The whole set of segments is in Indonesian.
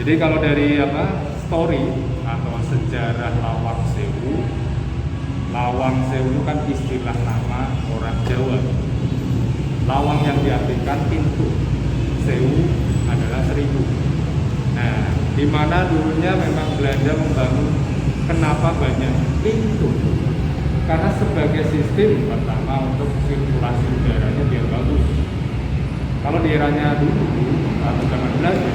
Jadi kalau dari story atau sejarah Lawang Sewu kan istilah nama orang Jawa. Lawang yang diartikan pintu, Sewu adalah 1000. Nah, di mana dulunya memang Belanda membangun, kenapa banyak pintu? Karena sebagai sistem pertama untuk sirkulasi udaranya biar bagus. Kalau di eranya dulu atau zaman Belanda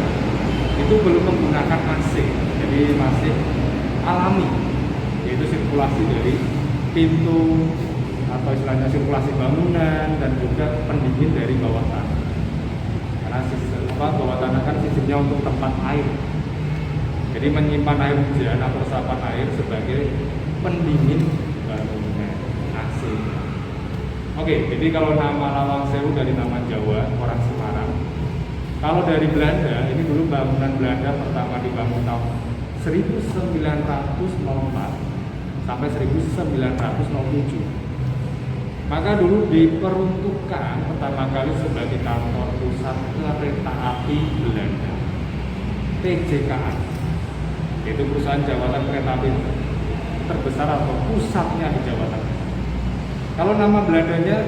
itu belum menggunakan AC, jadi masih alami, yaitu sirkulasi dari pintu atau istilahnya sirkulasi bangunan dan juga pendingin dari bawah tanah. Karena bawah tanah kan sistemnya untuk tempat air, jadi menyimpan air hujan atau resapan air sebagai pendingin bangunan AC. Oke, jadi kalau nama Lawang Sewu dari nama Jawa, orang Semarang. Kalau dari Belanda, ini dulu bangunan Belanda pertama dibangun tahun 1904 sampai 1907. Maka dulu diperuntukkan pertama kali sebagai kantor pusat kereta api Belanda, PJKA, yaitu perusahaan jawatan kereta api terbesar atau pusatnya di Jawa Tengah. Kalau nama Belandanya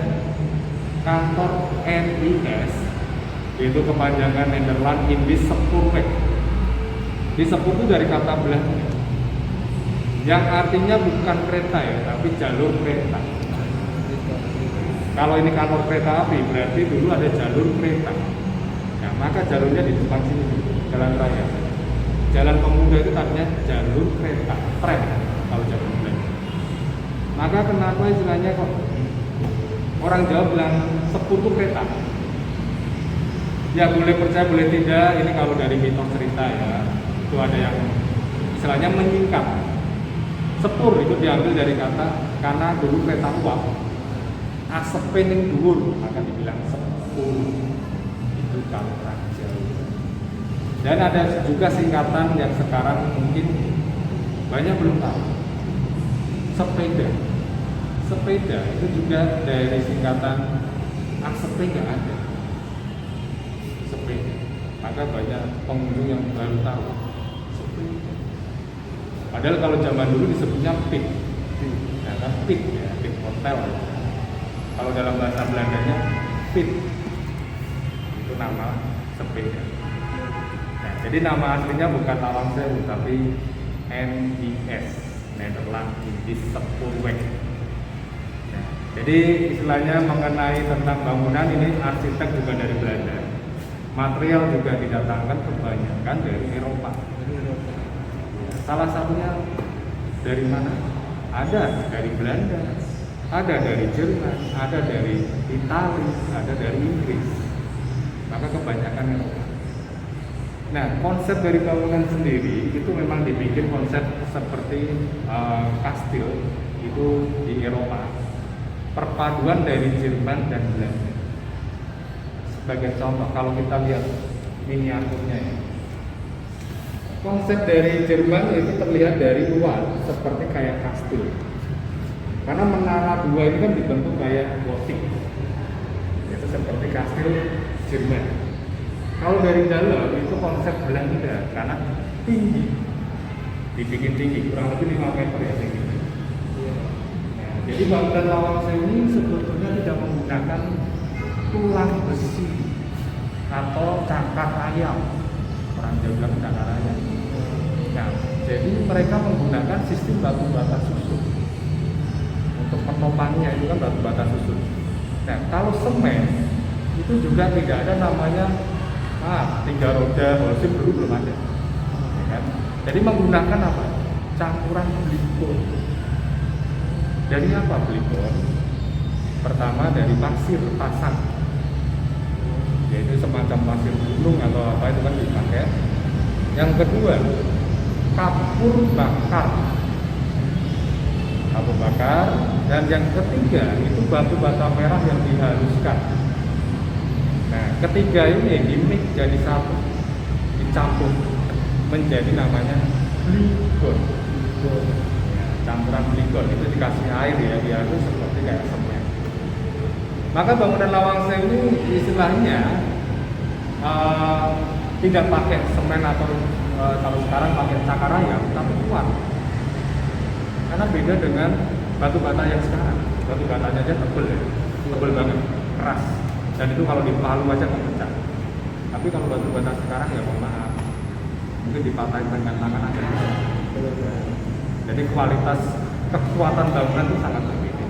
kantor NIS, yaitu kepanjangan Nederland Indisch Spoorweg. Di Spoor itu dari kata Belanda yang artinya bukan kereta ya, tapi jalur kereta. Kalau ini kantor kereta api, berarti dulu ada jalur kereta. Nah, maka jalurnya di depan sini, jalan raya. Jalan Pemuda itu tadinya jalur kereta, tram kalau zaman Belanda. Maka kenapa istilahnya kok orang Jawa bilang Spoor itu kereta? Ya boleh percaya boleh tidak, ini kalau dari mitos cerita ya, itu ada yang istilahnya menyingkat. Spoor itu diambil dari kata karena dulu kereta uap asepe ning dhuwur, maka dibilang Spoor. Itu kalau orang Jawa. Dan ada juga singkatan yang sekarang mungkin banyak belum tahu. Sepeda. Sepeda itu juga dari singkatan asepe nggak ada. Sepeda. Maka banyak pengunjung yang baru tahu. Sepeda. Padahal kalau zaman dulu disebutnya pit. Nah, kan pit ya, pit hotel. Kalau dalam bahasa Belandanya pit. Itu nama sepeda. Nah, jadi nama aslinya bukan Lawang Sewu tapi NIS, Nederland Indisch Spoorweg. Nah, jadi istilahnya mengenai tentang bangunan ini arsitek juga dari Belanda. Material juga didatangkan kebanyakan dari Eropa. Salah satunya dari mana? Ada dari Belanda, ada dari Jerman, ada dari Italia, ada dari Inggris. Maka kebanyakan Eropa. Nah, konsep dari bangunan sendiri itu memang dibikin konsep seperti kastil itu di Eropa. Perpaduan dari Jerman dan Belanda. Sebagai contoh, kalau kita lihat miniaturnya ya. Konsep dari Jerman itu terlihat dari luar seperti kayak kastil. Karena menara dua ini kan dibentuk kayak gotik. Itu seperti kastil Jerman. Kalau dari dalam itu konsep Belanda karena tinggi, dibikin tinggi kurang lebih 5 meter ya tinggi. Nah, jadi bangunan Lawang Sewu ini sebetulnya tidak menggunakan tulang besi atau cakar ayam. Orang Jawa bilang cakar ayam. Nah, jadi mereka menggunakan sistem batu bata susun. Untuk penopangnya itu kan batu bata susun. Nah, kalau semen itu juga tidak ada namanya 3 roda holcim dulu belum ada. Ya kan? Jadi menggunakan apa? Campuran blikon. Dari apa blikon? Pertama dari pasir pasang, yaitu semacam pasir gunung atau apa itu kan dipakai. Yang kedua kapur bakar, dan yang ketiga itu batu bata merah yang dihaluskan. Nah, ketiga ini dimix jadi satu, dicampur menjadi namanya blikon. Ya, campuran blikon itu dikasih air ya, biar itu seperti kayak semen. Maka bangunan Lawang Sewu ini istilahnya tidak pakai semen atau kalau sekarang pakai cakar ayam tapi kuat. Karena beda dengan batu bata yang sekarang. Batu batanya aja tebel ya, tebel banget, keras. Dan itu kalau dipalu aja kan pecah. Tapi kalau batu bata sekarang ya mohon maaf, mungkin dipatahin dengan tangan aja. Jadi kualitas kekuatan bangunan itu sangat berbeda.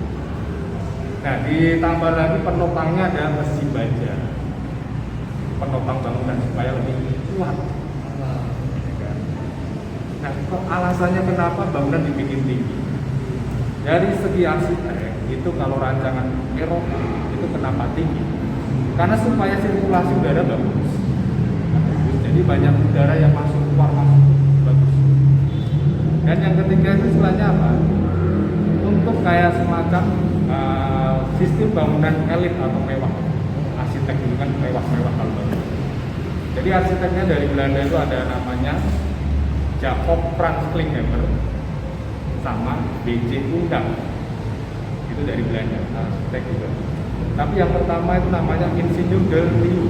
Nah, ditambah lagi penopangnya ada besi baja, penopang bangunan supaya lebih kuat. Nah, kok alasannya kenapa bangunan dibikin tinggi? Dari segi arsitek itu kalau rancangan Eropa itu kenapa tinggi? Karena supaya sirkulasi udara bagus. Jadi banyak udara yang masuk keluar masuk bagus. Dan yang ketiga itu istilahnya apa? Untuk kayak semacam sistem bangunan elit atau mewah. Arsitek itu kan mewah-mewah kalau bangun. Jadi arsiteknya dari Belanda itu ada namanya Jacob Frans Klinkhammer sama B.J. Undang. Itu dari Belanda, arsitek juga. Tapi yang pertama itu namanya Insinyur de Rieu.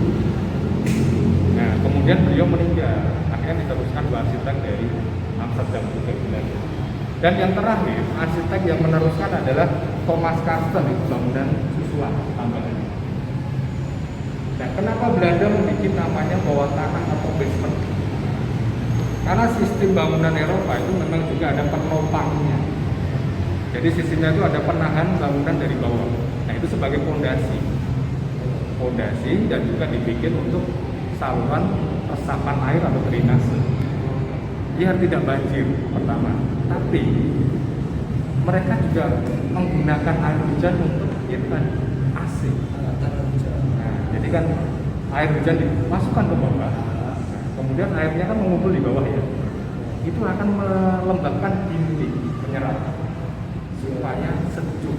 Nah, kemudian beliau meninggal. Akhirnya diteruskan dua arsitek dari Amsterdam juga Belanda. Dan yang terakhir, arsitek yang meneruskan adalah Thomas Carsten, itu bangunan susulan tambahan. Nah, kenapa Belanda membuat namanya bawah tanah atau basement? Karena sistem bangunan Eropa itu memang juga ada penopangnya. Jadi sistemnya itu ada penahan bangunan dari bawah. Nah, itu sebagai fondasi dan juga dibikin untuk saluran resapan air atau drainase. Biar tidak banjir pertama, tapi mereka juga menggunakan air hujan untuk AC. Nah, jadi kan air hujan dimasukkan ke bawah, kemudian airnya kan mengumpul di bawah ya. Itu akan melembabkan dinding penyerap supaya sejuk.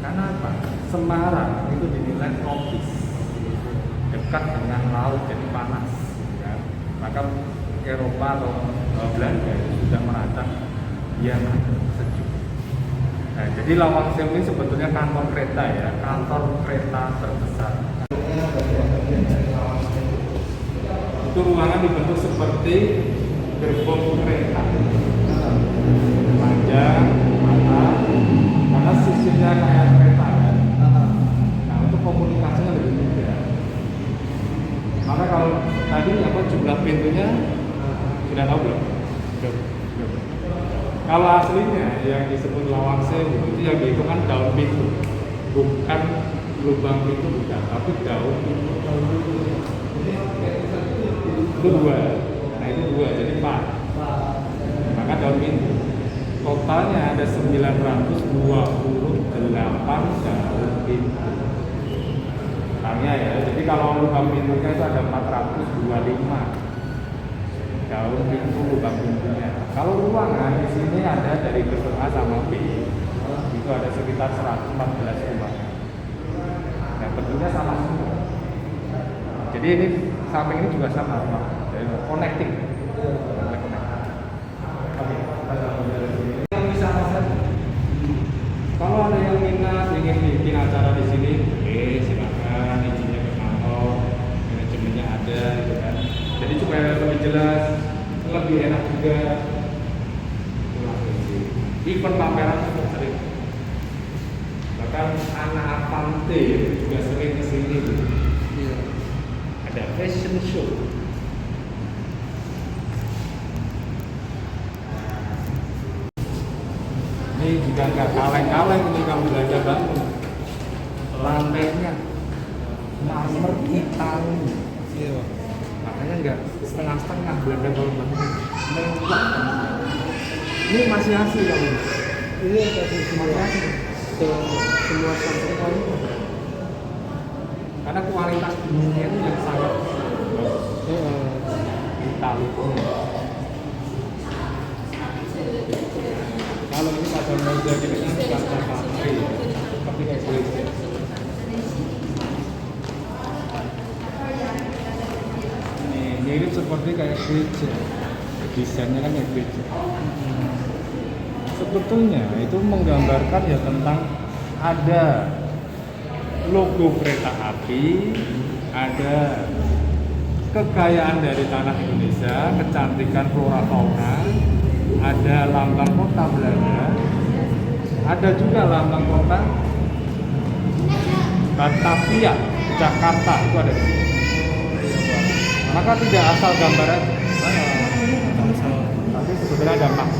Karena apa? Semarang itu dinilai tropis, dekat dengan laut, jadi panas. Ya. Maka Eropa atau Belanda sudah merancang yang sejuk. Nah, jadi Lawang Sewu ini sebetulnya kantor kereta ya, kantor kereta terbesar. Itu ruangan dibentuk seperti gerbong kereta, panjang, mata, karena sistemnya kayak kereta kan. Nah, untuk komunikasinya lebih mudah. Maka kalau tadi apa jumlah pintunya sudah tahu belum? Belum. Kalau aslinya yang disebut Lawang Sewu itu yang dihitungkan daun pintu, bukan lubang pintu bukan, tapi daun pintu. Itu dua, nah itu dua, jadi 4. Maka daun pintu totalnya ada 928 daun pintu. Tanya ya, jadi kalau lubang pintunya itu ada 425 daun pintu lubang pintunya. Kalau ruangan di sini ada dari gerbong A sama B itu ada sekitar 114 ruangan. Nah, bentuknya sama semua. Jadi ini samping ini juga sama, Pak. Jadi connecting. Oke. Yang bisa masak. Kalau ada yang minat ingin bikin acara di sini, silakan izinnya ke kantor, manajemennya ada, gitu kan. Jadi supaya lebih jelas, lebih enak juga. Event pameran juga sering. Bahkan anak Avante juga sering kesini. Iya. Ada fashion show. Ini juga nggak kaleng-kaleng ini kalau belajar bangun. Lantainya marmer hitam. Iya. Makanya nggak setengah-setengah Belanda kalau bangun mewah. Ini masih asli kalau ini masih asli. Semua sampai kali karena kualitas bunyinya itu yang sangat vital. Kalau ini pada meja kita kan kaca putih seperti kayak gereja. Ini mirip seperti kayak gereja, desainnya kan kayak gereja. Sebetulnya itu menggambarkan ya tentang ada logo kereta api, ada kekayaan dari tanah Indonesia, kecantikan flora fauna, ada lambang kota Belanda, ada juga lambang kota Batavia, Jakarta itu ada di sini. Maka tidak asal gambar aja, tapi sebenarnya ada makna.